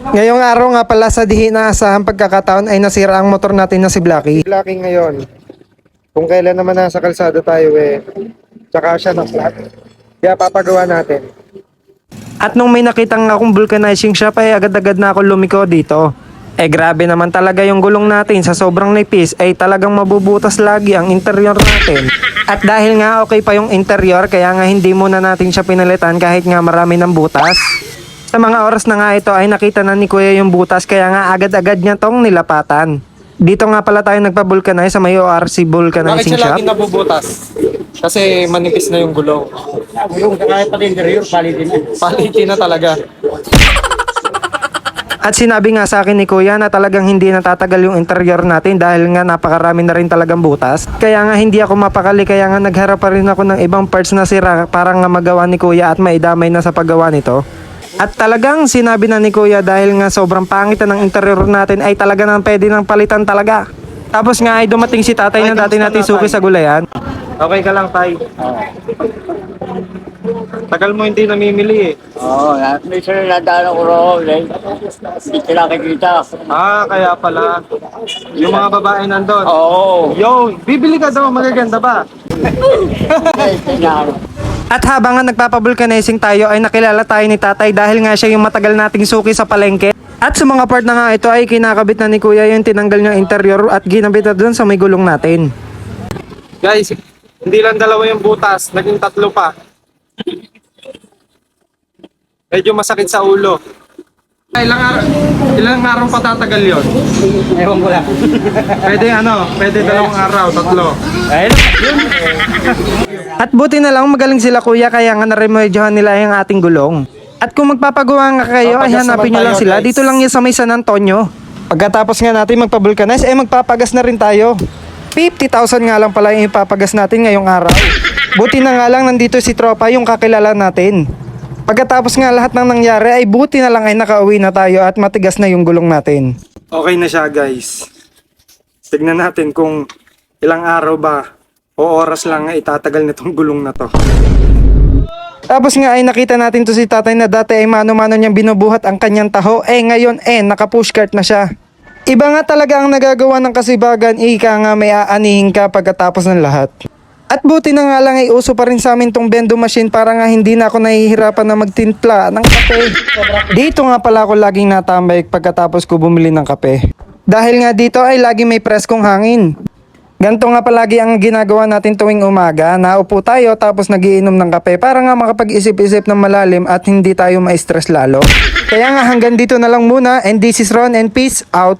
Ngayong araw nga pala sa di inaasahang pagkakataon ay nasira ang motor natin na si Blacky. Blacky ngayon, kung kailan naman nasa kalsada tayo tsaka siya na flat. Kaya papagawa natin. At nung may nakitang akong vulcanizing shop ay agad-agad na ako lumiko dito. Grabe naman talaga yung gulong natin, sa sobrang nipis ay talagang mabubutas lagi ang interior natin. At dahil nga okay pa yung interior kaya nga hindi muna natin siya pinalitan kahit nga marami ng butas. Sa mga oras na nga ito ay nakita na ni Kuya yung butas kaya nga agad-agad niya tong nilapatan. Dito nga pala tayo nagpa-vulcanize sa may ORC Bakit Vulcanizing siya Shop. lagi nabubutas? Kasi manipis na yung gulong. Yung kahit pati interior, palitin na. Paliti na talaga. At sinabi nga sa akin ni Kuya na talagang hindi natatagal yung interior natin dahil nga napakarami na rin talagang butas. Kaya nga hindi ako mapakali kaya nga nagharap pa rin ako ng ibang parts na sira para nga magawa ni Kuya at maidamay na sa paggawa nito. At talagang sinabi na ni Kuya dahil nga sobrang pangit na ng interior natin ay talaga nang pwede nang palitan talaga. Tapos nga ay dumating si tatay na dati natin suki sa gulayan. Okay ka lang, tay. Tagal mo hindi namimili Oo, may sinunadaan ako roon. Hindi sila nakikita. kaya pala. Yung mga babae nandun. Oo. Yo, bibili ka daw, magaganda ba? At habang nga nagpapabulkanizing tayo ay nakilala tayo ni tatay dahil nga siya yung matagal nating suki sa palengke. At sa mga part na nga ito ay kinakabit na ni Kuya yung tinanggal niyang interior at ginabit na dun sa may gulong natin. Guys, hindi lang dalawa yung butas, naging tatlo pa. Medyo masakit sa ulo. Ilang araw pa tatagal yun? Ewan ko lang. Pwede dalawang araw, tatlo. Ayun. At buti na lang magaling sila Kuya kaya nga naremedyohan nila yung ating gulong. At kung magpapagawa nga kayo ay Papagas hanapin nyo naman lang tayo, sila guys. dito lang yan sa may San Antonio. Pagkatapos nga natin magpabulkanize ay magpapagas na rin tayo. 50,000 nga lang pala yung ipapagas natin ngayong araw. Buti na nga lang nandito si Tropa yung kakilala natin. Pagkatapos nga lahat ng nangyari ay buti na lang ay nakauwi na tayo at matigas na yung gulong natin. Okay na siya, guys. Tignan natin kung ilang araw ba o oras lang ay itatagal nitong gulong na to. Tapos nga ay nakita natin to si tatay na dati ay mano-mano niyang binubuhat ang kanyang taho. Ngayon naka-pushcart na siya. Iba nga talaga ang nagagawa ng kasibagan, ika nga may aanihin ka pagkatapos ng lahat. At buti na nga lang ay uso pa rin sa amin tong bendo machine para nga hindi na ako nahihirapan na magtimpla ng kape. Dito nga pala ako laging natambay pagkatapos ko bumili ng kape. Dahil nga dito ay lagi may preskong hangin. Ganto nga palagi ang ginagawa natin tuwing umaga, naupo tayo tapos nagiinom ng kape para nga makapag-isip-isip ng malalim at hindi tayo ma-stress lalo. Kaya nga hanggang dito na lang muna and this is Ron and peace out.